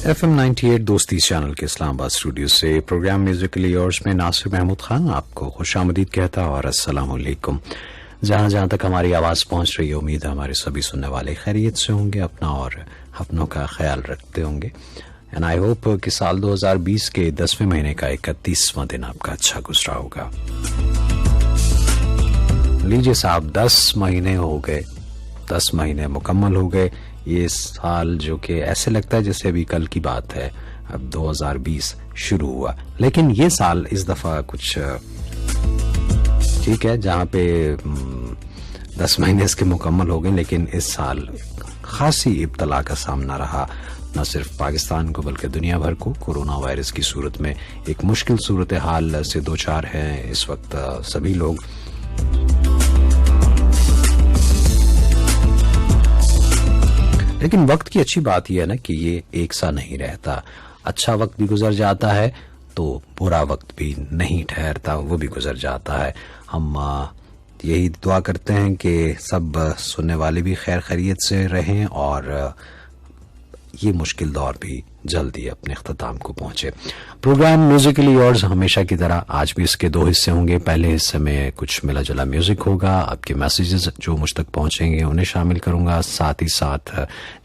FM 98 दोस्ती channel के Islamabad studio से प्रोग्राम म्यूजिकली योर्स में नासिर महमूद खान आपको खुशामदीद कहता और अस्सलाम वालेकुम। जहां जहां तक हमारी आवाज पहुंच रही है, उम्मीद है हमारे सभी सुनने वाले खैरियत से होंगे, अपना और अपनों का ख्याल रखते होंगे। एंड आई होप कि साल 2020 के 10वें महीने का 31वां दिन आपका अच्छा गुजरा होगा। लीजिए साहब, 10 महीने हो गए, 10 महीने मुकम्मल हो गए। ये साल जो कि ऐसे लगता है जैसे अभी कल की बात है, अब 2020 शुरू हुआ। लेकिन ये साल इस दफा कुछ ठीक है, जहां पे 10 महीने इसके मुकम्मल हो गए, लेकिन इस साल खासी इब्तला का सामना रहा, न सिर्फ पाकिस्तान को बल्कि दुनिया भर को। कोरोना वायरस की सूरत में एक मुश्किल सूरत हाल से दो चार हैं इस वक्त सभी लोग। लेकिन वक्त की अच्छी बात यह है ना कि ये एक सा नहीं रहता। अच्छा वक्त भी गुजर जाता है तो बुरा वक्त भी नहीं ठहरता, वो भी गुजर जाता है। हम यही दुआ करते हैं कि सब सुनने वाले भी खैर खैरियत से रहें और ये मुश्किल दौर भी जल्दी अपने अख्ताम को पहुंचे। प्रोग्राम म्यूजिकली योर्स हमेशा की तरह आज भी इसके 2 हिस्से होंगे। पहले हिस्से में कुछ मिला जुला म्यूजिक होगा, आपके मैसेजेस जो मुझ तक पहुंचेंगे उन्हें शामिल करूंगा। साथ ही साथ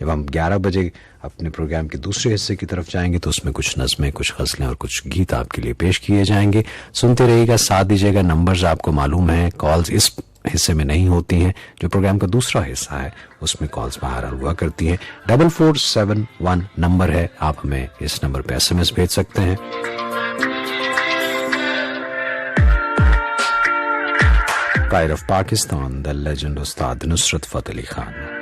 जब हम 11 बजे अपने प्रोग्राम के दूसरे हिस्से की तरफ जाएंगे तो उसमें कुछ नज़में, कुछ गज़लें और कुछ गीत आपके लिए पेश किए जाएंगे। सुनते रहिएगा, साथ दीजिएगा। नंबर्स आपको मालूम है, कॉल्स इस हिस्से में नहीं होती हैं। जो प्रोग्राम का दूसरा हिस्सा है उसमें कॉल्स बाहर हुआ करती हैं। 4471 नंबर है, आप हमें इस नंबर पे SMS भेज सकते हैं। Pride of Pakistan, the legend Ustad Nusrat Fateh Ali Khan.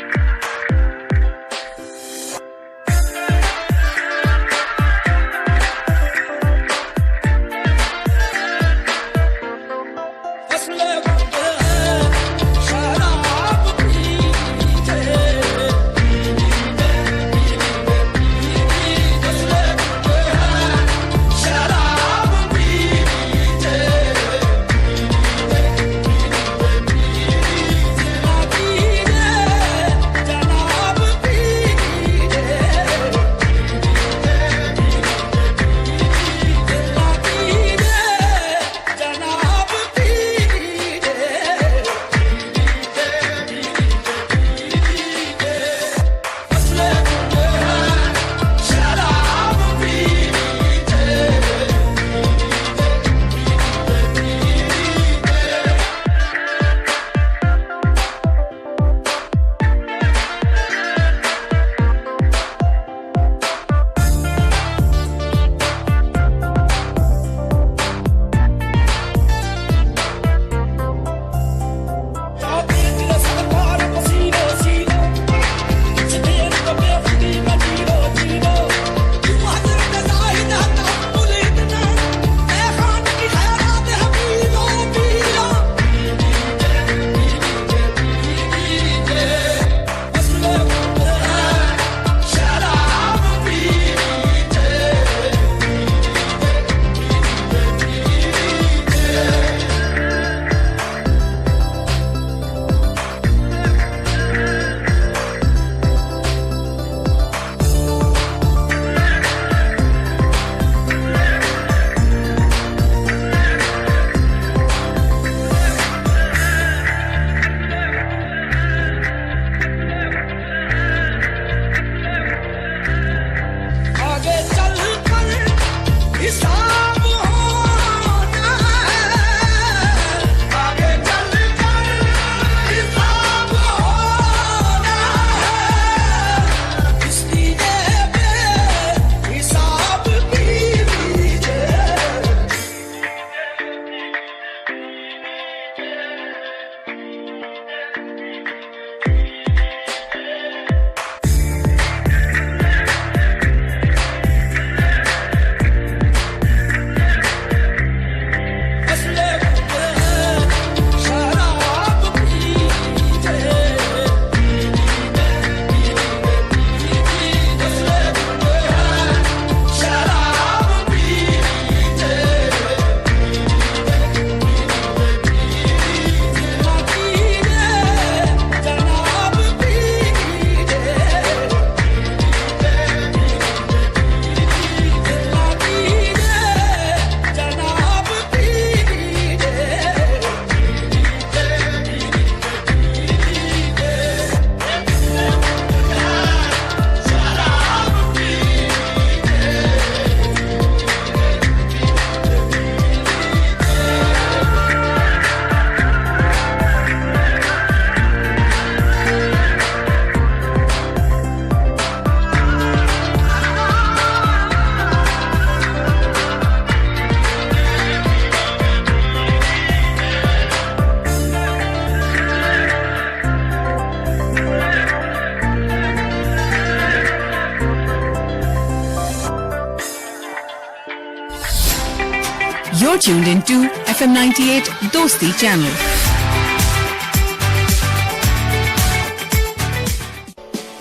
You're tuned into FM 98 Dosti channel.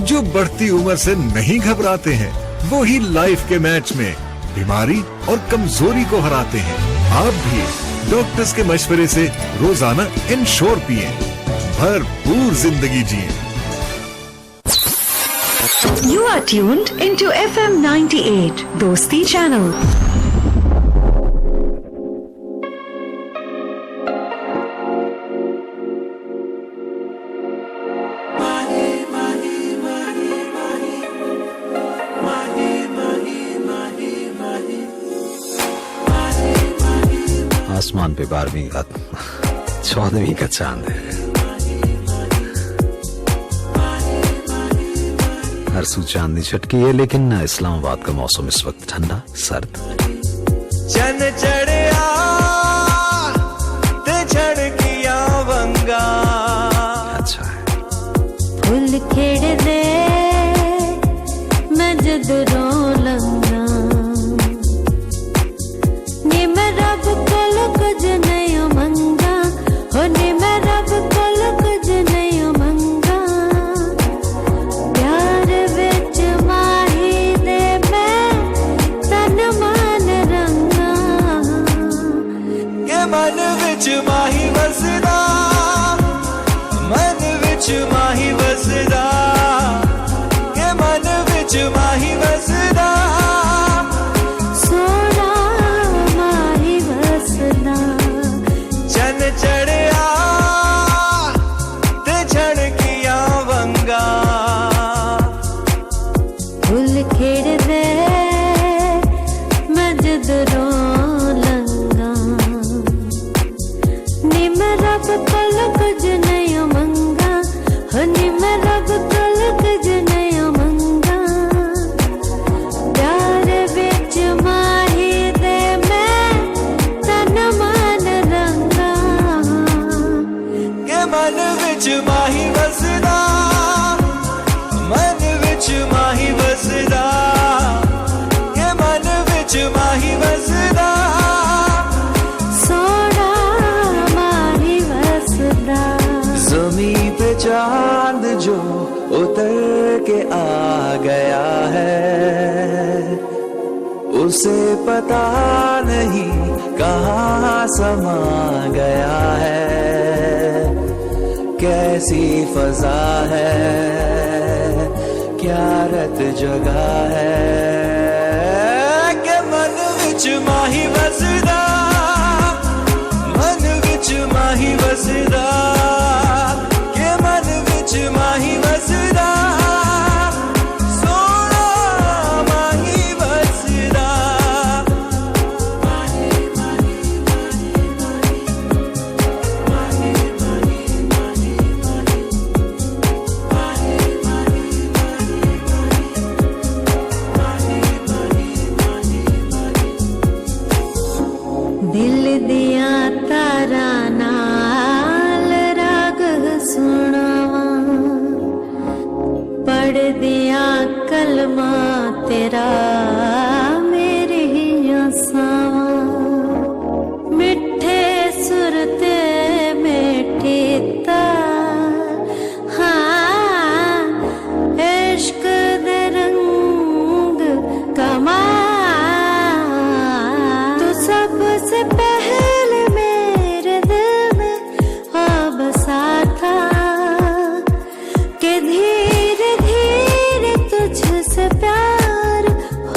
जो बढ़ती उम्र से नहीं घबराते हैं, वो ही लाइफ के मैच में बीमारी और कमजोरी को हराते हैं। आप भी डॉक्टर्स के मशवरे से रोजाना इंश्योर पिएं, भरपूर जिंदगी जिएं। You are tuned into FM 98 Dosti channel. आसमान पे 12वीं का 14वीं का चांद है, हर सू चांदनी छटकी है, लेकिन इस्लामाबाद का मौसम इस वक्त ठंडा सर्द। चन चढ़िया ते छड़किया वंगा, अच्छा है। फुल खेड़ दे मैं जद रो लंगा, नी मैं रब कोल कुछ नहीं मंगा, हो नी मैं रब कोल कुछ नहीं मंगा, प्यार विच माही दे मैं तन मान रंगा, के मन विच माही वसदा, मन विच माही वसदा, के मन विच माही वसदा, सोना माही वसदा, चन चढ़िया ते छड़किया वंगा, फुल खेड़ दे मैं जद रो लंगा, नी मैं रब कोल कुछ नहीं मंगा, हो नी मैं रब कोल कुछ नहीं मंगा, प्यार विच माही दे मैं तन मान रंगा, के मन विच माही वसदा, मन विच माही वसदा, के मन विच माही वसदा, सोना माही वसदा, ज़मीं पे चांद जो उतर के आ गया है, उसे पता नहीं कहाँ समा गया है, कैसी फजा है, क्या रत जगह है, के मन विच माही वसदा, मन विच माही वसदा, के मन विच माही वसदा, सोना माही वसदा, दिल दिया तारा नाल राग सुनावा, पढ़ दिया कलमा तेरा मेरी आसावा, मिठे सुर ते मीठी तार, हाँ इश्क दे रंग कमाल, तू सबसे पहले मेरे दिल में आ बसा था, कि धीरे धीरे तुझसे प्यार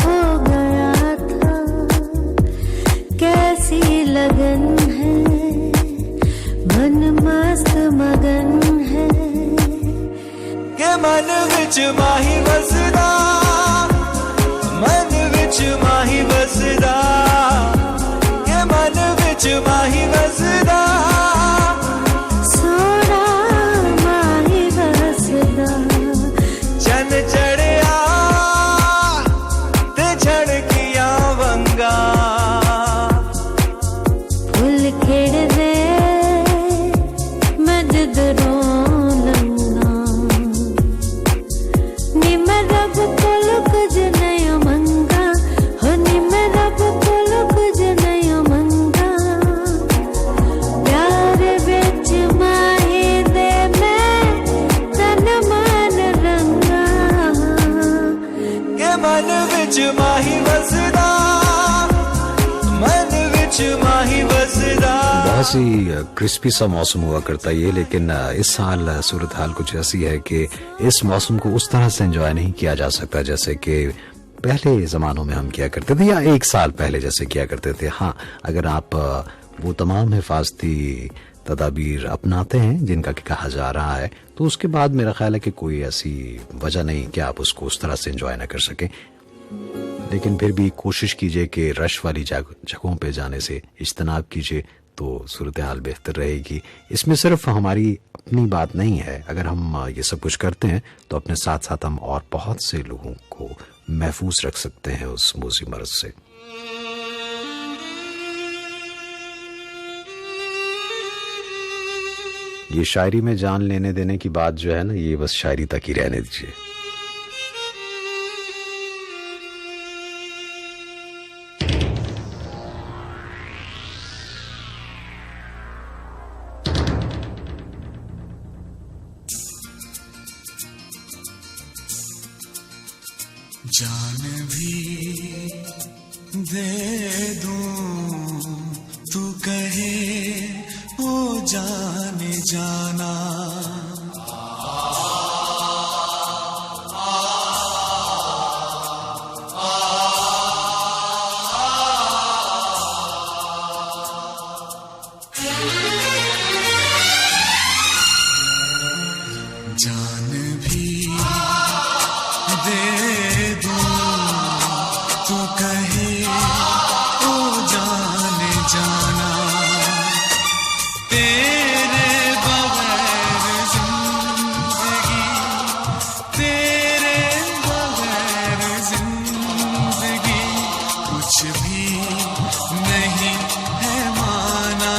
हो गया था, कैसी लगन है, मन मस्त मगन है, के मन विच माही वसदा, मन विच माही वसदा, के मन विच माही वसदा, सोना माही वसदा, चन चढ़िया ते छड़किया वंगा, फुल खेड़ दे मैं जद रो लंगा, नी मैं रब मन विच माही वसदा, मन विच माही वसदा। बहुत ही क्रिस्पी सा मौसम हुआ करता ये, लेकिन इस साल सूरत हाल कुछ ऐसी है कि इस मौसम को उस तरह से एंजॉय नहीं किया जा सकता जैसे कि पहले ज़मानों में हम किया करते थे, या एक साल पहले जैसे किया करते थे। हाँ, अगर आप वो तमाम हिफाजती तदाबीर अपनाते हैं जिनका कि कहा जा रहा है, तो उसके बाद मेरा ख्याल है कि कोई ऐसी वजह नहीं कि आप उसको उस तरह से एंजॉय ना कर सकें। लेकिन फिर भी कोशिश कीजिए कि रश वाली जगहों पे जाने से इज्तनाब कीजिए, तो सूरत हाल बेहतर रहेगी। इसमें सिर्फ हमारी अपनी बात नहीं है, अगर हम ये सब कुछ करते हैं तो अपने साथ साथ हम और बहुत से लोगों को महफूज रख सकते हैं उस मूजी मर्ज से। ये शायरी में जान लेने देने की बात जो है ना, ये बस शायरी तक ही रहने दीजिए। जान भी दे दूं तू कहे ओ जाने जाना, जान भी दे दूं तू कहे ओ जाने जाना, तेरे बगैर जिंदगी, तेरे बगैर जिंदगी कुछ भी नहीं है माना।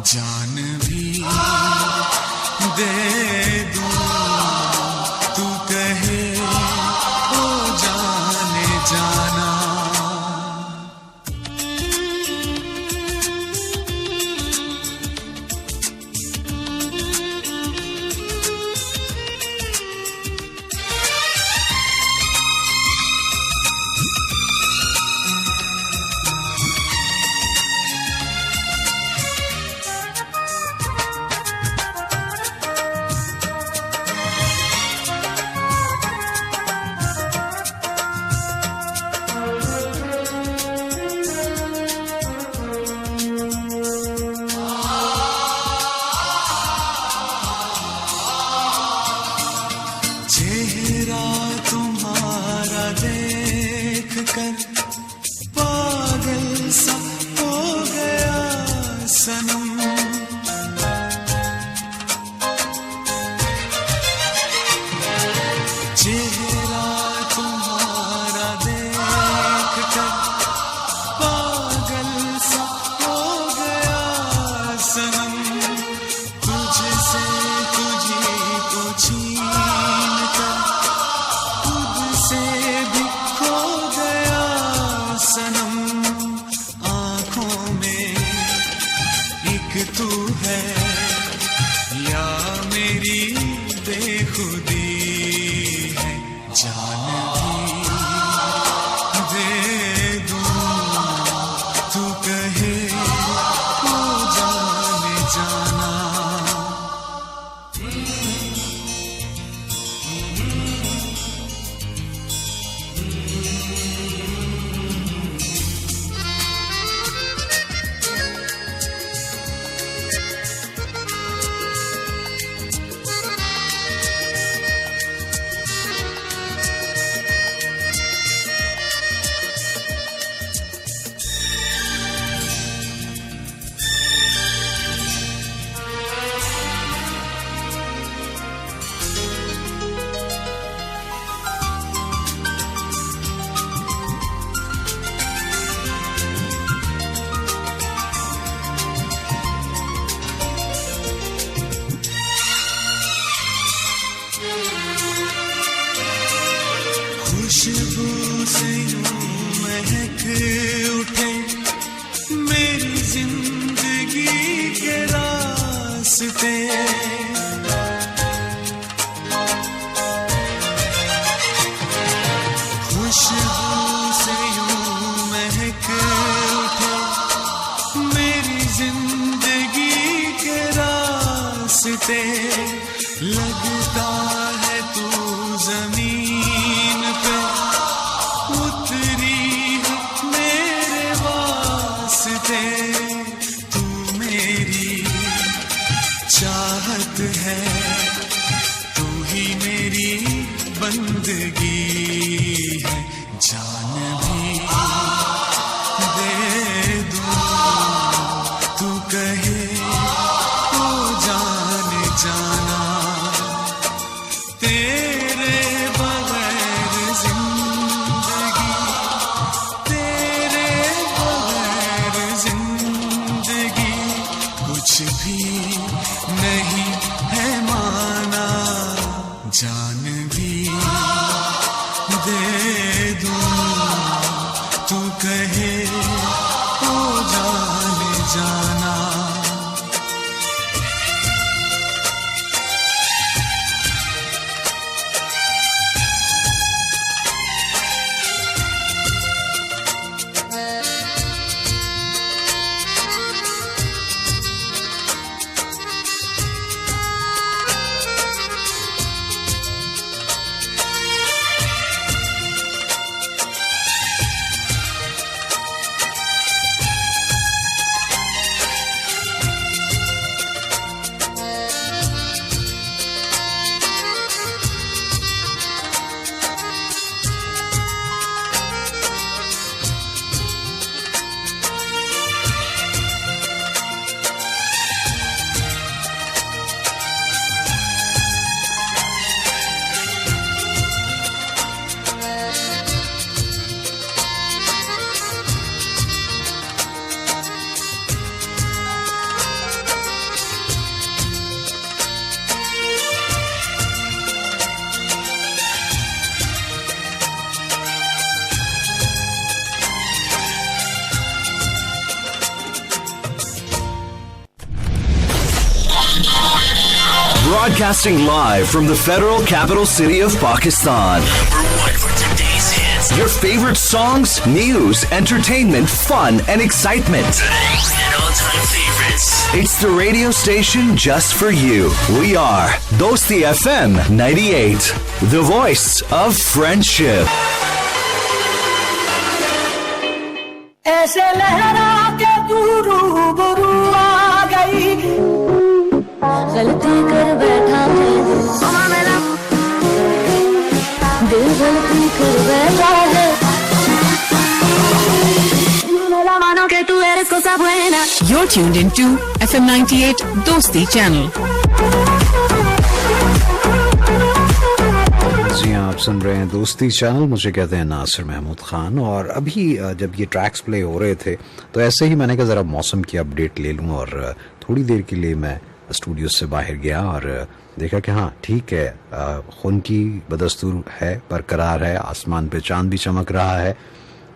जान भी दे दूं तू कहे ओ जाने जाना। चेहरा तुम्हारा देख कर पागल सा हो गया सनम, चेहरा तुम्हारा देख कर पागल सा हो गया सनम, तुझसे तुझी को छीन कर खुद से भी खो गया सनम। आँखों में एक तू है या मेरी बेखुदी है, जान भी दे दूं तू कहे ओ जाने जाना। खुशबू से यूं महक उठे मेरी जिंदगी के रास्ते, खुशबू खुशबू से यूं महक उठे मेरी जिंदगी के रास्ते, लगता है तू जमीन पे उतरी है मेरे वास्ते, तू मेरी चाहत है, तू ही मेरी बंदगी है, जान भी दे दूं तू कहे ओ जान जाना, तेरे बगैर जिंदगी, तेरे बगैर जिंदगी कुछ भी नहीं है माना, जान भी दे दूं तू कहे ओ जान जाना। Broadcasting live from the Federal Capital City of Pakistan. Number one for today's hits. Your favorite songs, news, entertainment, fun, and excitement. And all-time favorites. It's the radio station just for you. We are Dosti FM 98, the voice of friendship. ऐसे लहरा के तू रूबरू आ गई, गलती कर बैठा मैं दिल गलती कर बैठा है, मेरा मानो que tú eres cosa buena. You're tuned into FM 98 Dosti channel. जी हाँ, आप सुन रहे हैं दोस्ती चैनल। मुझे कहते हैं नासिर महमूद खान। और अभी जब ये ट्रैक्स प्ले हो रहे थे तो ऐसे ही मैंने कहा ज़रा मौसम की अपडेट ले लूँ, और थोड़ी देर के लिए मैं स्टूडियो से बाहर गया और देखा कि हाँ ठीक है, खून की बदस्तूर है, बरकरार है, आसमान पे चांद भी चमक रहा है।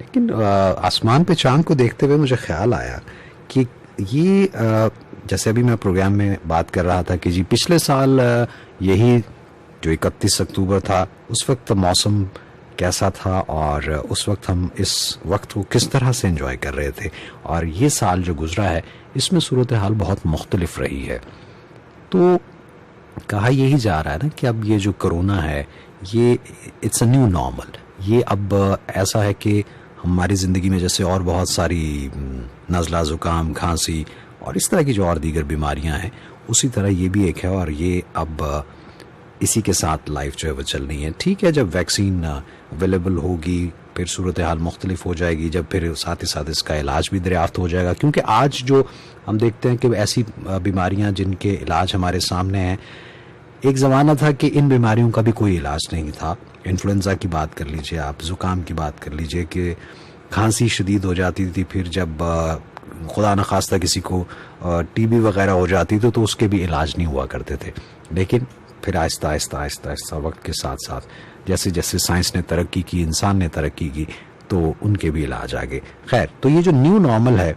लेकिन आसमान पे चांद को देखते हुए मुझे ख्याल आया कि ये जैसे अभी मैं प्रोग्राम में बात कर रहा था कि जी पिछले साल यही जो 31 अक्टूबर था उस वक्त मौसम कैसा था और उस वक्त हम इस वक्त को किस तरह से एंजॉय कर रहे थे, और ये साल जो गुजरा है इसमें सूरत हाल बहुत मुख्तलिफ रही है। तो कहा यही जा रहा है ना कि अब ये जो कोरोना है ये इट्स अ न्यू नॉर्मल। ये अब ऐसा है कि हमारी ज़िंदगी में जैसे और बहुत सारी नज़ला, ज़ुकाम, खांसी और इस तरह की जो और दीगर बीमारियां हैं उसी तरह ये भी एक है, और ये अब इसी के साथ लाइफ जो है वो चल रही है। ठीक है, जब वैक्सीन अवेलेबल होगी फिर सूरत हाल मुख्तलिफ हो जाएगी, जब फिर साथ ही साथ इसका इलाज भी दरियाफ्त हो जाएगा। क्योंकि आज जो हम देखते हैं कि ऐसी बीमारियां जिनके इलाज हमारे सामने हैं, एक ज़माना था कि इन बीमारियों का भी कोई इलाज नहीं था। इन्फ्लुएंज़ा की बात कर लीजिए आप, ज़ुकाम की बात कर लीजिए कि खांसी शदीद हो जाती थी, फिर जब खुदा न खास्ता किसी को टीबी वगैरह हो जाती तो उसके भी इलाज नहीं हुआ करते थे। लेकिन फिर आहिस्ता आहिस्ता आहिस्ता आहिस्ता वक्त के साथ साथ जैसे जैसे साइंस ने तरक्की की, इंसान ने तरक्की की, तो उनके भी इलाज आ गए। खैर, तो ये जो न्यू नॉर्मल है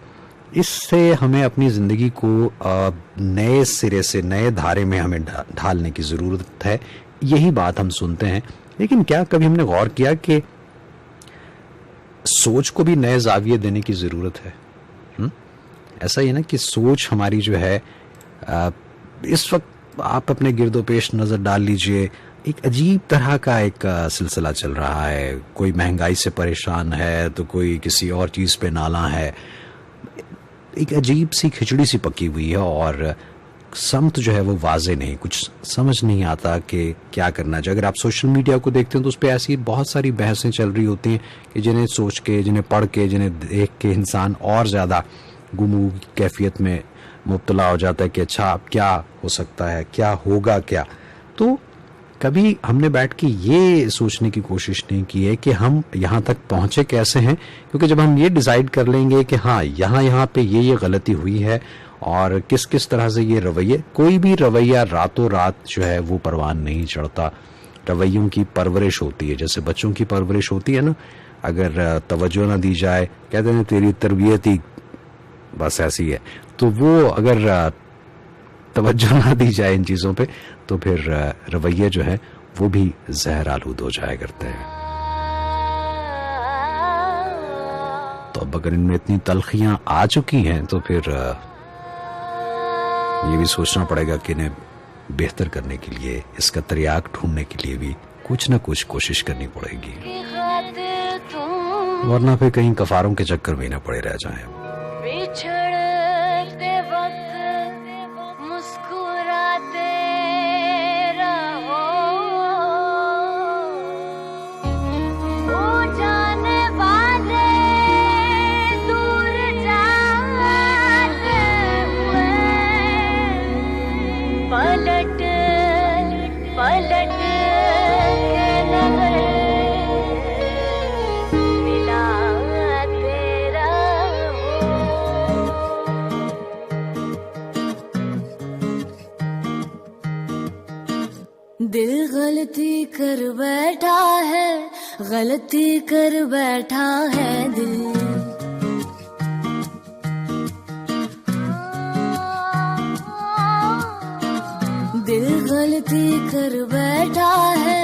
इससे हमें अपनी ज़िंदगी को नए सिरे से, नए धारे में हमें ढालने की ज़रूरत है। यही बात हम सुनते हैं, लेकिन क्या कभी हमने गौर किया कि सोच को भी नए जाविये देने की ज़रूरत है। ऐसा ही है ना कि सोच हमारी जो है इस वक्त आप अपने गिरदोपेश नज़र डाल लीजिए, एक अजीब तरह का एक सिलसिला चल रहा है। कोई महंगाई से परेशान है तो कोई किसी और चीज़ पे नाला है। एक अजीब सी खिचड़ी सी पकी हुई है और समत जो है वो वाजे नहीं, कुछ समझ नहीं आता कि क्या करना चाहिए। अगर आप सोशल मीडिया को देखते हैं तो उस पर ऐसी बहुत सारी बहसें चल रही होती हैं कि जिन्हें सोच के, जिन्हें पढ़ के, जिन्हें देख के इंसान और ज़्यादा गुमू की कैफियत में मुब्तला हो जाता है कि अच्छा अब क्या हो सकता है, क्या होगा क्या। तो कभी हमने बैठ के ये सोचने की कोशिश नहीं की है कि हम यहाँ तक पहुँचे कैसे हैं, क्योंकि जब हम ये डिसाइड कर लेंगे कि हाँ यहाँ पे ये गलती हुई है और किस किस तरह से ये रवैये, कोई भी रवैया रातों रात जो है वो परवान नहीं चढ़ता। रवैयों की परवरिश होती है, जैसे बच्चों की परवरिश होती है ना, अगर तवज्जो ना दी जाए, कहते हैं तेरी तरबियत ही बस ऐसी है, तो वो अगर तवज्जो ना दी जाए इन चीज़ों पे तो फिर रवैये जो है वो भी जहर आलूद हो जाया करते हैं। तो अब अगर इनमें इतनी तलखियां आ चुकी हैं तो फिर ये भी सोचना पड़ेगा कि इन्हें बेहतर करने के लिए, इसका तरियाक ढूंढने के लिए भी कुछ ना कुछ कोशिश करनी पड़ेगी, वरना फिर कहीं कफारों के चक्कर में ना पड़े रह जाएं। बिछड़ते वक्त मुस्कुराते रहो, वो जाने वाले दूर जाते हुए, पलट पलट के नजर दिल गलती कर बैठा है, गलती कर बैठा है दिल। दिल गलती कर बैठा है,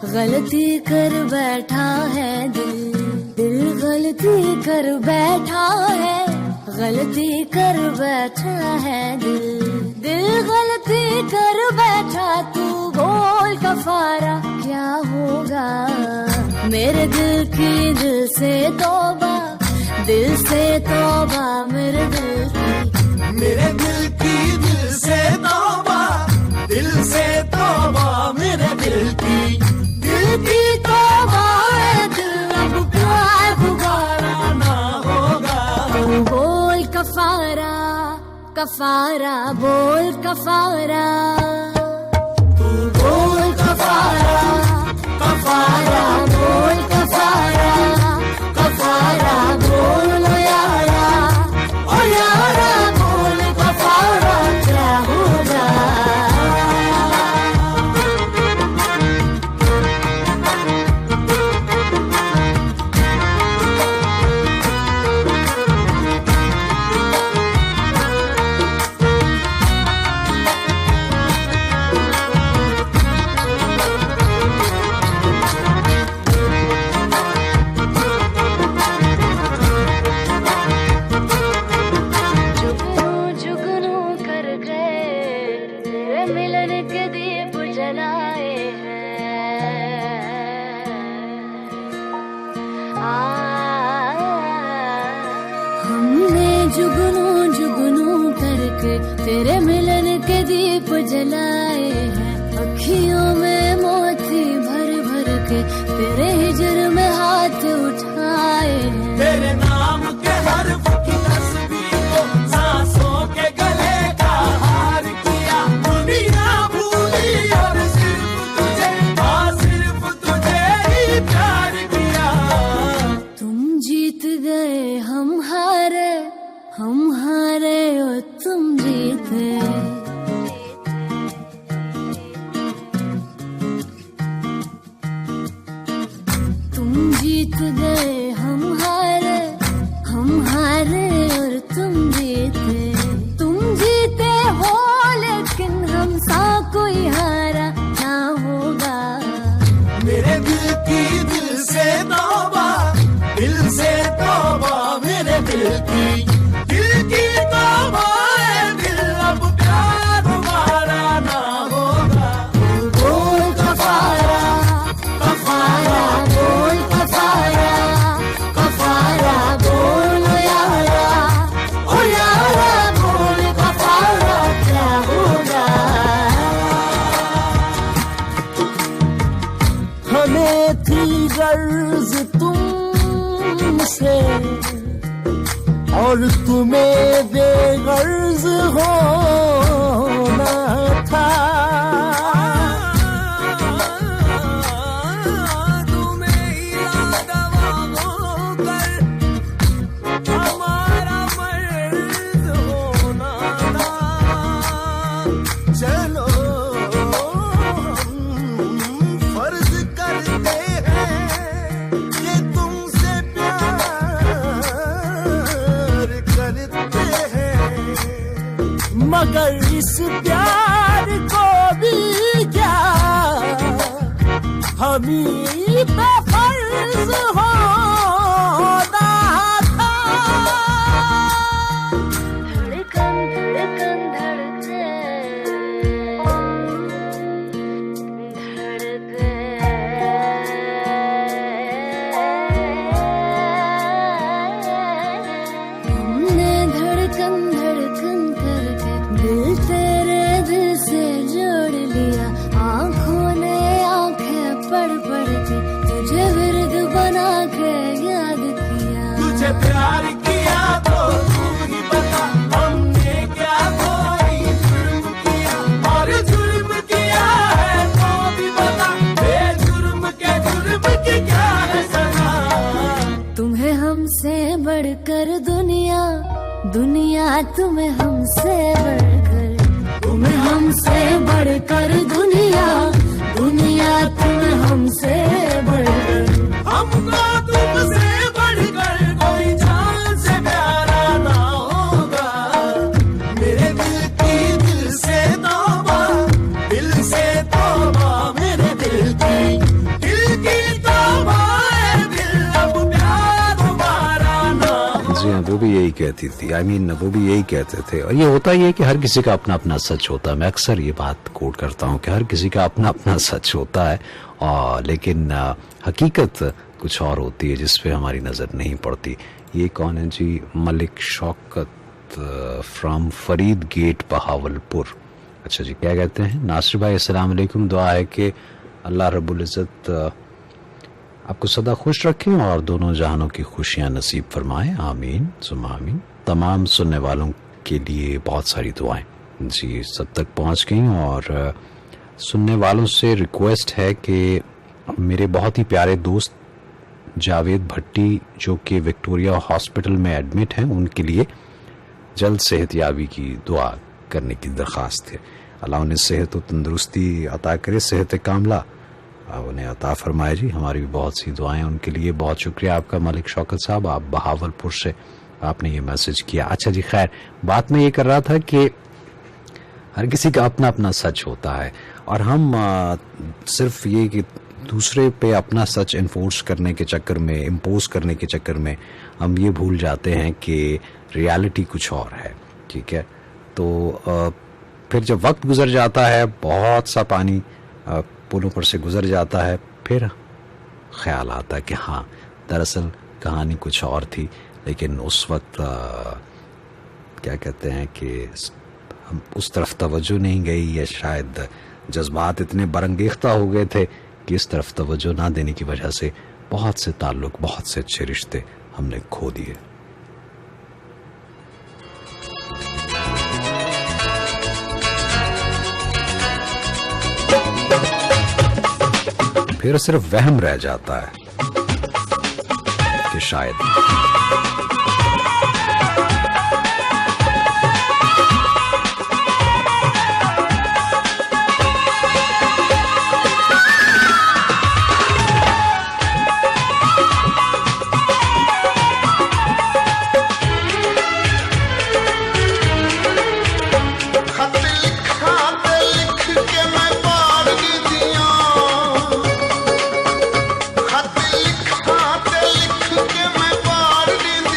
गलती कर बैठा है दिल। दिल गलती कर बैठा है, गलती कर बैठा है दिल। दिल गलती कर बैठा, तू बोल कफारा क्या होगा। मेरे दिल की दिल से तौबा, दिल से तौबा मेरे दिल की, मेरे दिल की दिल से तौबा, दिल से तौबा मेरे दिल की, दिल की तौबा है दिल अब दोबारा ना होगा। तू बोल कफारा, कफारा बोल कफारा, तू बोल कफारा, कफारा बोल कफारा, कफारा बोल ओ यारा बोल कफारा क्या होगा। तेरे मिलन के दीप जलाए हैं, अखियों में मोती भर भर के तेरे हिजर में हाथ उठाए हैं। तेरे नाम के हर्फ की तस्वीर को सांसों के गले का हार किया। दुनिया भूली और सिर्फ तुझे, हाँ सिर्फ तुझे ही प्यार किया। तुम जीत गए हम हारे, हम हारे और तुम जीते। तुम जीत गए हम हारे, हम हारे और तुम जीते। तुम जीते हो लेकिन हम सा कोई हारा ना होगा। मेरे दिल की दिल से तौबा, दिल से दिल की तो माए दिल अब प्यार हमारा ना होगा बोल कफारा कफारा बोल कफारा कफारा बोल ओ यारा बोल कफारा क्या होगा हमें थी गर्ज तुमसे और तुम्हें बेगर्ज होना था तुम्हें इरादा होकर हमारा मर्ज होना था चलो फर्ज करते हैं कि तुमसे प्यार करते हैं मगर इस प्यार को भी क्या हम ही पे फर्ज होना था धड़कन धड़कन धड़के हमने धड़कन धड़कन करके दिल तेरे दिल से जोड़ लिया आँखों ने आंखें पढ़ पढ़ के तुझे विरद बना के याद किया तुझे प्यार किया तो तू ही बता हमने क्या कोई जुर्म किया और जुर्म किया है तो भी बता बेजुर्म के जुर्म की क्या है सजा तुम्हें हमसे बढ़कर दुनिया दुनिया तुम्हें हमसे बढ़कर तुम्हें हमसे बढ़कर दुनिया दुनिया तुम्हें हमसे बढ़कर हमको तुमसे बढ़कर कोई जान से प्यारा ना होगा मेरे दिल की दिल से तौबा मेरे दिल की तौबा है दिल अब प्यार हमारा ना जी हाँ, वो भी यही कहती थी। वो भी यही कहते थे। और ये होता ही है कि हर किसी का अपना अपना सच होता है। मैं अक्सर ये बात कोट करता हूँ कि हर किसी का अपना अपना सच होता है, और लेकिन हकीकत कुछ और होती है जिस पे हमारी नज़र नहीं पड़ती। ये कौन है जी? Malik Shaukat from Farid Gate Bahawalpur. अच्छा जी, क्या कहते हैं? नासिर भाई अस्सलाम वालेकुम। दुआ है कि अल्लाह रब्बुल इज़्ज़त आपको सदा खुश रखें और दोनों जहानों की खुशियां नसीब फरमाएं। आमीन सुम्मा आमीन। तमाम सुनने वालों के लिए बहुत सारी दुआएं जी सब तक पहुंच गई। और सुनने वालों से रिक्वेस्ट है कि मेरे बहुत ही प्यारे दोस्त जावेद भट्टी जो कि विक्टोरिया हॉस्पिटल में एडमिट हैं, उनके लिए जल्द सेहतयाबी की दुआ करने की दरख्वास्त है। अल्लाह उन्हें सेहत और तंदुरुस्ती अता करे, सेहत कामला उन्हें अता फरमाए जी। हमारी भी बहुत सी दुआएं उनके लिए। बहुत शुक्रिया आपका मलिक शौकत साहब, आप बहावलपुर से आपने ये मैसेज किया। अच्छा जी, खैर बात मैं ये कर रहा था कि हर किसी का अपना अपना सच होता है, और हम सिर्फ ये कि दूसरे पे अपना सच इन्फोर्स करने के चक्कर में, इम्पोज करने के चक्कर में हम ये भूल जाते हैं कि रियलिटी कुछ और है। ठीक है, तो फिर जब वक्त गुजर जाता है, बहुत सा पानी पुलों पर से गुजर जाता है, फिर ख्याल आता है कि हाँ दरअसल कहानी कुछ और थी, लेकिन उस वक्त क्या कहते हैं कि हम उस तरफ तवज्जो नहीं गई, या शायद जज्बात इतने बरंगेख्ता हो गए थे कि इस तरफ तवज्जो ना देने की वजह से बहुत से ताल्लुक, बहुत से अच्छे रिश्ते हमने खो दिए। फिर सिर्फ वहम रह जाता है कि शायद खत लिखा ते लिख के मैं पार दी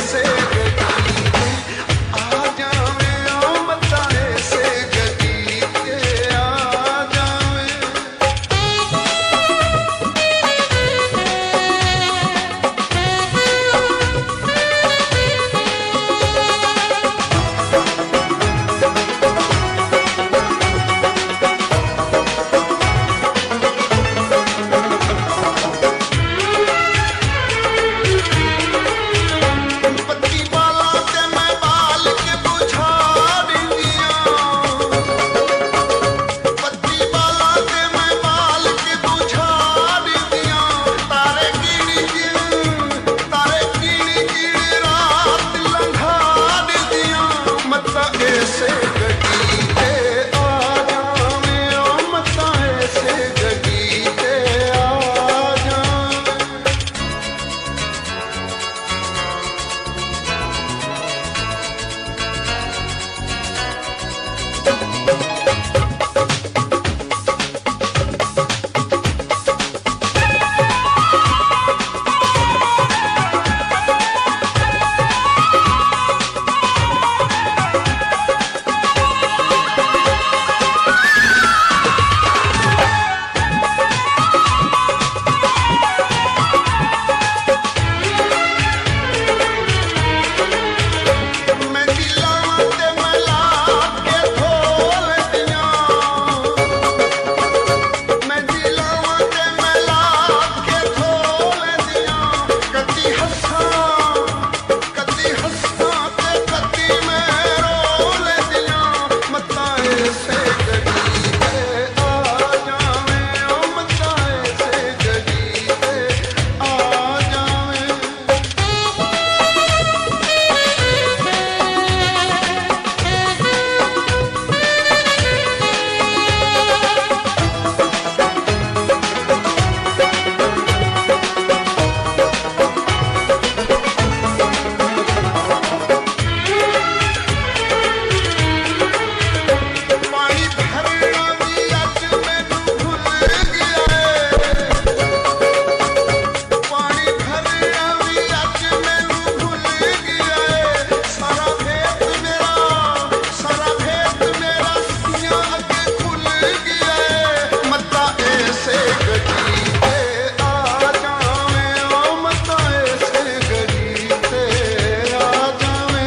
ऐसे गदीते आ जावे ओ मता ऐसे गदीते आ जावे पत्ती बाला ते मैं बाल के बुझाड़ दिया पत्ती बाला ते मैं बाल के बुझाड़ दिया तारे गिड़ रात लंघाड़ दिया मता ऐसे गदीते आ जावे ओ मता ऐसे गदीते आ जावे मैं दिलां ते मला के धोल दिया मैं दिलां ते मला के धोल दिया कदी हंसां ते कदी मैं रोल दिया मता ऐसे गदीते आ जावे ओ मता ऐसे गदीते आ जावे पानी भरना भी अज मैनू भुल गया है पानी भरना भी अज मैनू भुल गया है सारा भेत मेरा सियां अगे खुल गया है मता ऐसे गदीते आ जावे ओ मता ऐसे गदीते आ जावे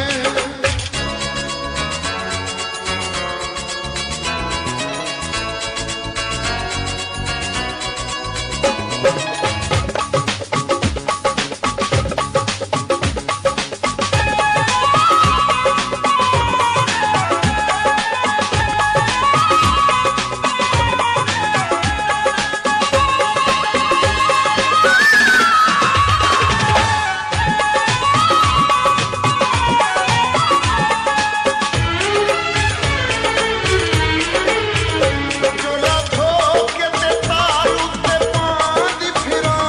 चोला धो के ते तारू ते पांद फिरां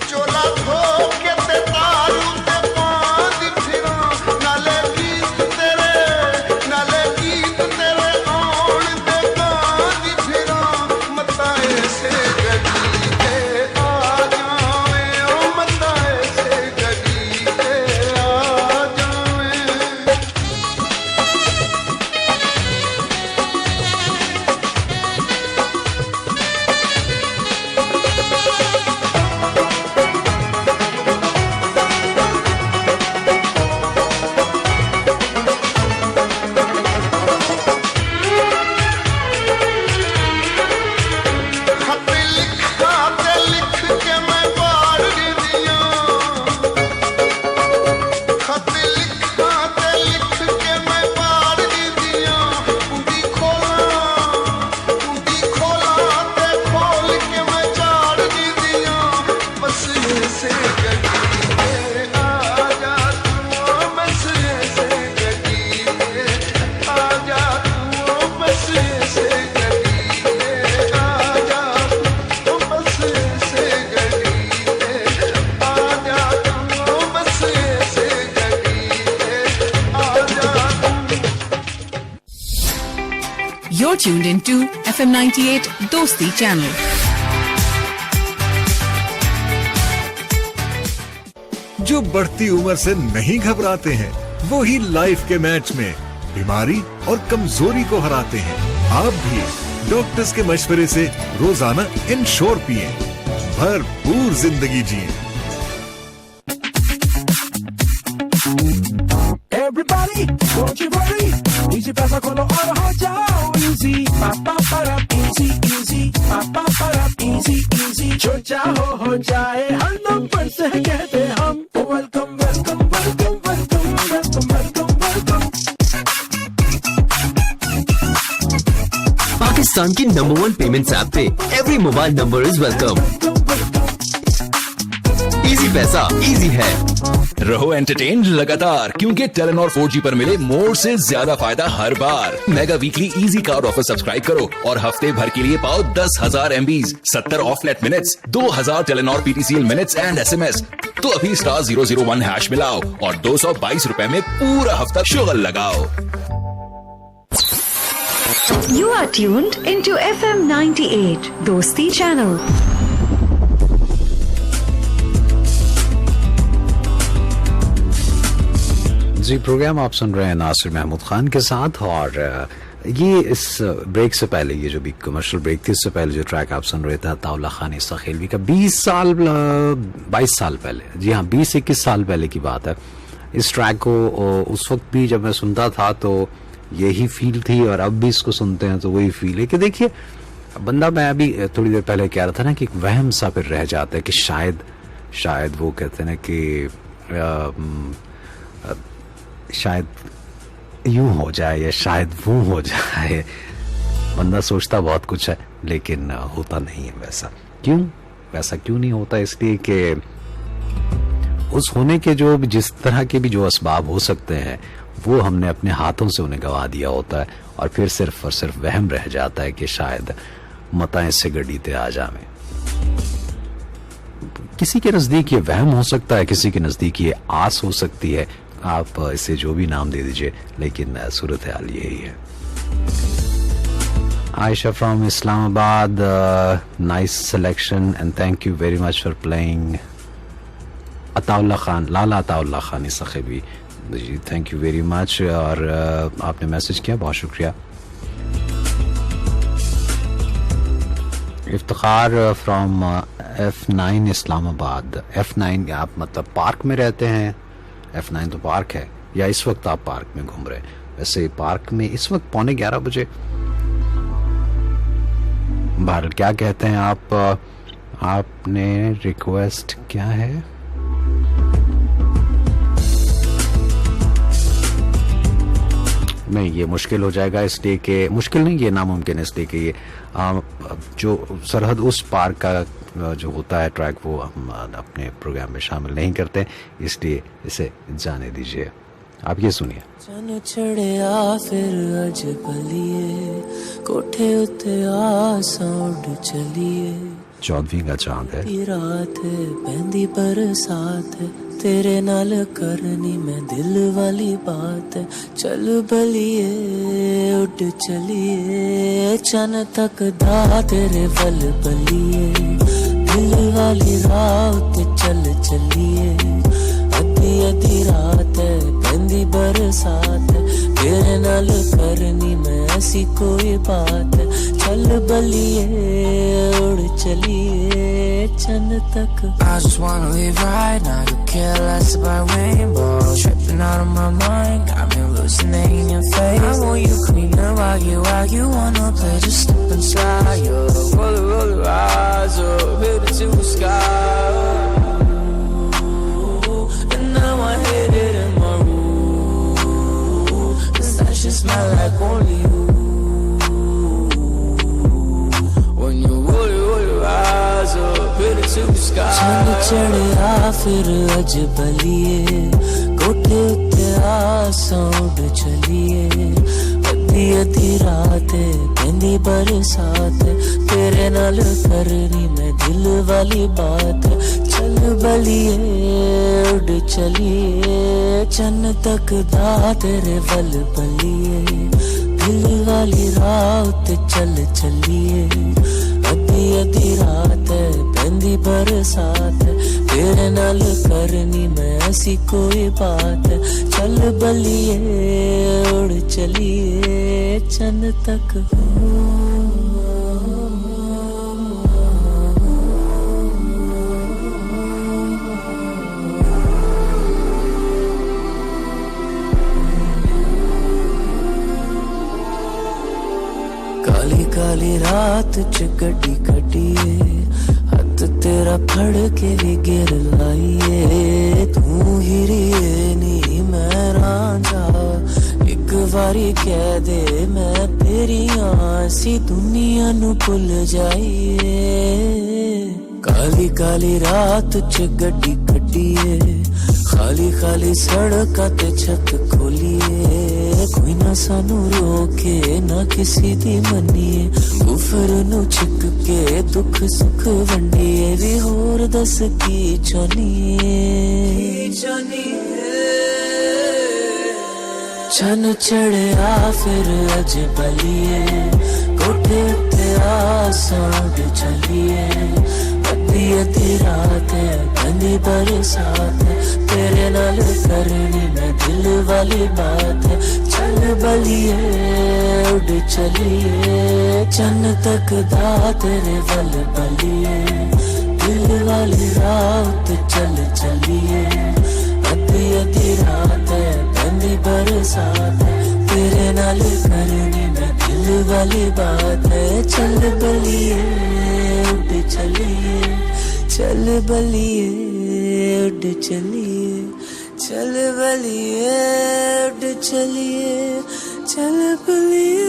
चोला धो के ते तारू ते पांद फिरां नाले गीत तेरे आउण ते गांद फिरां मता ऐसे गदीते आ जावे ओ मता ऐसे गदीते आ जावे खत लिखा ते लिख के मैं बाड़ दिया खत लिखा ते लिख के मैं बाड़ दिया कुंडी खोला ते खोल के मैं चाड़ दिया बस ऐसे गदीते आ जा तू बस ऐसे गदीते आ जा तू बस ऐसे गदीते आ जा तू बस ऐसे गदीते आ जा तू बस ऐसे गदीते आ जा You're tuned into FM 98 Dosti channel. जो बढ़ती उम्र से नहीं घबराते हैं, वो ही लाइफ के मैच में बीमारी और कमजोरी को हराते हैं। आप भी डॉक्टर्स के मशवरे से रोजाना इंश्योर पिएं, भरपूर जिंदगी जिएं। Everybody, don't you worry. Easy पैसा खोलो और हो जाओ easy. पापा para easy easy. पापा para easy easy. जो चाहो हो जाए हर नंबर से कहते हम welcome welcome welcome welcome welcome welcome welcome. Pakistan की नंबर 1 पेमेंट्स ऐप पे every mobile number is welcome. Easy पैसा इजी है। रहो एंटरटेन लगातार, क्योंकि टेलेनॉर 4G पर मिले मोर से ज्यादा फायदा हर बार। Mega weekly easy card offer subscribe करो और हफ्ते भर के लिए पाओ 10,000 MBs, 70 of net minutes, 2,000 Telenor PTCL minutes and SMS। तो अभी *001 हैश मिलाओ और 222 रुपए में पूरा हफ्ता शुगल लगाओ। You are tuned into FM 98 दोस्ती चैनल। जी, प्रोग्राम आप सुन रहे हैं नासिर महमूद खान के साथ। और ये इस ब्रेक से पहले, ये जो भी कमर्शियल ब्रेक थी, इससे पहले जो ट्रैक आप सुन रहे थे अताउल्ला खान ईसा खेलवी का 22 साल पहले, जी हाँ 20-21 साल पहले की बात है। इस ट्रैक को उस वक्त भी जब मैं सुनता था तो यही फील थी, और अब भी इसको सुनते हैं तो वही फील है कि देखिए बंदा, मैं अभी थोड़ी देर पहले कह रहा था ना कि एक वहम सा फिर रह जाता है कि शायद वो कहते हैं ना कि शायद यूं हो जाए या शायद वो हो जाए। बंदा सोचता बहुत कुछ है लेकिन होता नहीं है वैसा। वैसा क्यों नहीं होता? इसलिए कि उस होने के जो जिस तरह के भी जो असबाब हो सकते हैं वो हमने अपने हाथों से उन्हें गवा दिया होता है, और फिर सिर्फ और सिर्फ वहम रह जाता है कि शायद मताएं से गड़ीते आ जावे। किसी के नजदीक ये वहम हो सकता है, किसी के नजदीक ये आस हो सकती है, आप इसे जो भी नाम दे दीजिए, लेकिन सूरत हाल यही है। Ayesha from Islamabad, nice selection and thank you very much for playing. Attaullah Khan, Lala Attaullah Khan Esakhelvi, जी थैंक यू वेरी मच। और आपने मैसेज किया, बहुत शुक्रिया। Iftikhar from F9 Islamabad. F9 आप मतलब पार्क में रहते हैं? F9 तो पार्क है, या इस वक्त आप पार्क में घूम रहे हैं? वैसे पार्क में इस वक्त 11:15 बजे। बहरहाल क्या कहते हैं आप? आपने रिक्वेस्ट क्या है? नहीं, ये मुश्किल हो जाएगा इसलिए कि, मुश्किल नहीं, ये नामुमकिन है इसलिए कि ये जो सरहद उस पार्क का जो होता है ट्रैक वो हम अपने प्रोग्राम में शामिल नहीं करते, इसलिए इसे जाने दीजिए। आप ये सुनिए। चन चढ़िया फिर अज बलिए, कोठे उते आसां उड़ चलिए, 14वीं का चांद है, रात है बहंदी बरसात है, तेरे नाल करनी मैं दिल वाली बात है, चल बलिए उड़ चलिए, चन तक दा तेरे वल बलिए, दिल वाली रात चल चलिए, अद्धी अद्धी रात है बहंदी बरसात है, तेरे नाल करनी मैं ऐसी कोई बात है, चल बलिए उड़ चलिए चन तक। I just wanna live right now, you care less about rainbows, tripping out of my mind, got me hallucinating your face. I want you cleaner while you wanna play, just slip and slide, yo. Roll your eyes up, hit it to the sky. And now I hit it in my room, 'cause that shit smell like only you. When you roll your eyes up, hit it to the sky. चल चढ़िया फिर अज बलिए, कोठे उते आसां उड़ चलिए, अद्धी अद्धी रात है बहंदी बरसात है, तेरे नाल करनी मैं दिल वाली बात है, चल बलिए उड़ चलिए, चन तक दा तेरे वल बलिए, दिल वाली रात चल चलिए, अद्धी अद्धी रात है बंदी बरसात है तेरे नाल करनी मैं ऐसी कोई बात है चल बलिए उड़ चलिए चंद तक काली काली रात च गड्डी कड्डिए हथ तेरा फड़ के भी गिर लाइए तू हिरिए नी मैं रांझा एक बारी कह दे मैं तेरी आसी दुनिया नु भुल जाइए काली काली रात च गड्डी कड्डिए खाली खाली सड़का ते छत खोलिए कोई ना सानू रोके ना किसी दी मनिए उफर नु छिक के दुख सुख वंडिए भी होर दस की चाहनिए चन चढ़िया फिर अज बलिए कोठे उत्ते आसांड चलिए अद्धी अद्धी रात है बंदी बरसात है तेरे नाल करनी मैं दिल वाली बात है चल बलिए उड़ चलिए चन्न तक दा तेरे वल बलिए दिल वाली रात चल चलिए अद्धी अद्धी रात है बंदी बरसात है तेरे नाल करनी मैं दिल वाली बात है चल बलिए उड़ चलिए चल बलिए उड़ चलिए चल बलिए उड़ चलिए चल बलिए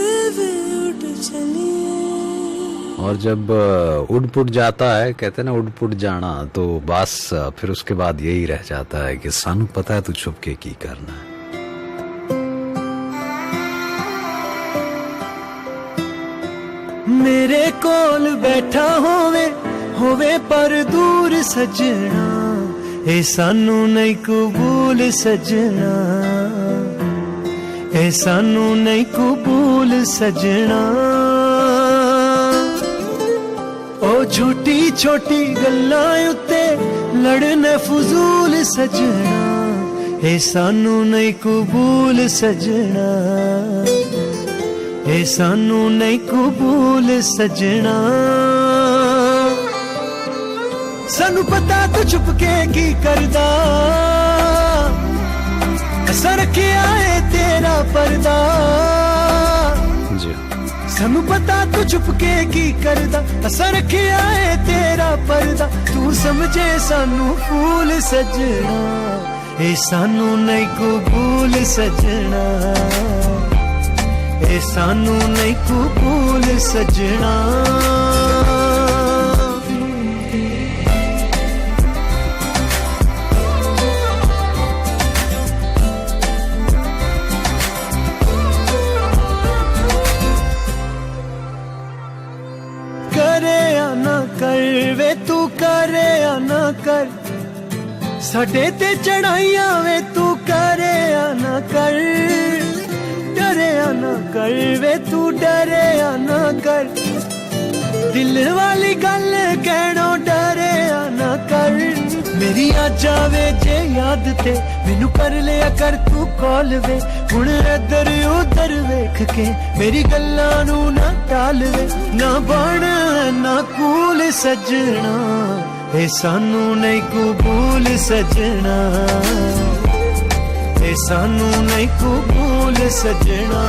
उड़ चलिए। और जब उड़ पुट जाता है कहते हैं ना उड़ पुट जाना तो बस फिर उसके बाद यही रह जाता है कि सानू पता है तू छुप के की करना है। मेरे कोल बैठा होवे पर दूर सजना ए सानू नहीं कबूल सजना ए सानू नहीं कबूल सजना ओ छोटी छोटी गल्लां उत्ते लड़ने फजूल सजना ए सानू नहीं कबूल सजना ए सानू नहीं कबूल सजना सानू पता तू छुप के की करदा असा रखिया है तेरा पर्दा सानू पता तू छुप के की करदा असा रखिया है तेरा पर्दा तू समझे सानू फूल सजना ए सानू नहीं कबूल सजना ए सानू नहीं कबूल सजना करे या ना कर वे तू करे या ना कर साडे ते चढ़ाइया वे तू करे या ना कर डरे या ना कर वे तू डरे या ना कर दिल वाली गल कहनो डरे या ना कर मेरी आ जावे जे याद ते मैनू कर लिया कर तू कॉल वे हुण इधर उधर वेख के मेरी गल्लां नू ना टाल वे ना बन ना कूल सजना ए सानू नहीं कबूल सजना ए सानू नहीं कबूल सजना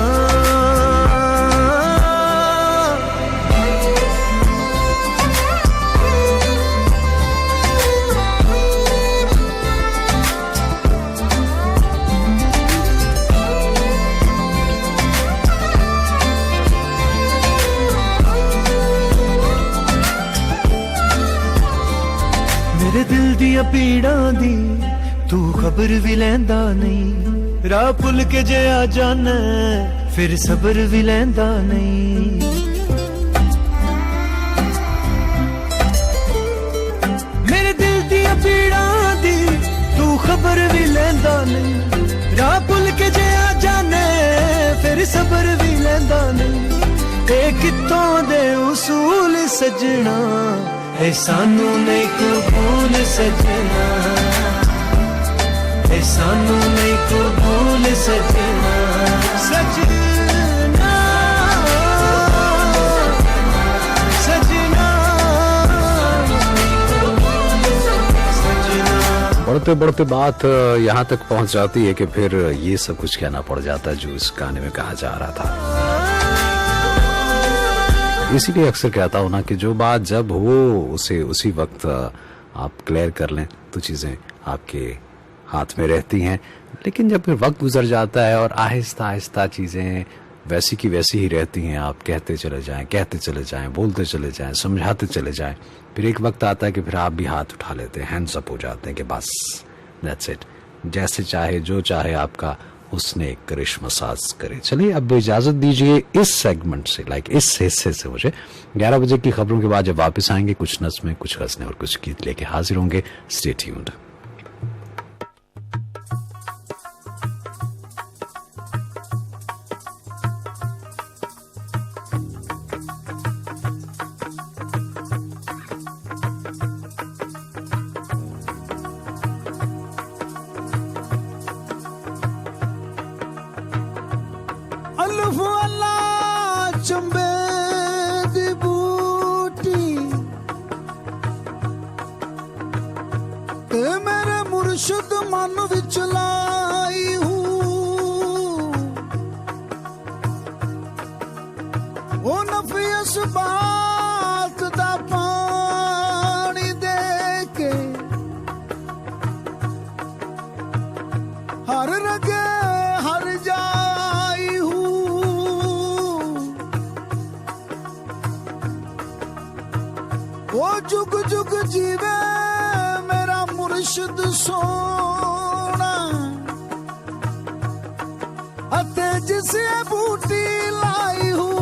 मेरे दिल दिया पीड़ा दी तू खबर भी लैंदा नहीं राह भुल के जे आ जाना फिर सबर भी लैंदा नहीं मेरे दिल दिया पीड़ा दी तू खबर भी लैंदा नहीं राह भुल के जे आ जाना फिर सबर भी लैंदा नहीं ਇਹ ਕਿੱਥੋਂ ਦੇ ਉਸੂਲ ਸਜਣਾ ਇਹ ਸਾਨੂੰ ਨਹੀਂ ਕਬੂਲ ਸਜਣਾ ਇਹ ਸਾਨੂੰ ਨਹੀਂ ਕਬੂਲ ਸਜਣਾ ਸਜਣਾ बढ़ते बढ़ते बात यहाँ तक पहुँच जाती है कि फिर ये सब कुछ कहना पड़ जाता है जो इस गाने में कहा जा रहा था। इसीलिए अक्सर कहता हूँ ना कि जो बात जब हो उसे उसी वक्त आप क्लियर कर लें तो चीज़ें आपके हाथ में रहती हैं। लेकिन जब फिर वक्त गुजर जाता है और आहिस्ता आहिस्ता चीज़ें वैसी की वैसी ही रहती हैं, आप कहते चले जाएं, बोलते चले जाएं, समझाते चले जाएं, फिर एक वक्त आता है कि फिर आप भी हाथ उठा लेते हैं, हैंड्स अप हो जाते हैं कि बस दैट्स इट, जैसे चाहे जो चाहे आपका उसने एक करिश्मा साज करे। चलिए अब इजाजत दीजिए इस सेगमेंट से, लाइक इस हिस्से से मुझे। 11 बजे की खबरों के बाद जब वापस आएंगे कुछ नज़्में, कुछ गज़लें और कुछ गीत लेके हाजिर होंगे। Stay tuned. चंबे दी बूटी ते मेरे मुर्शिद मन विच लाई हूँ ओ नफियस बात दा पानी दे के हर रगे हर जाई हूँ वो जुग जुग जीवे मेरा मुर्शिद सोना अते जिसे बूटी लाई हूँ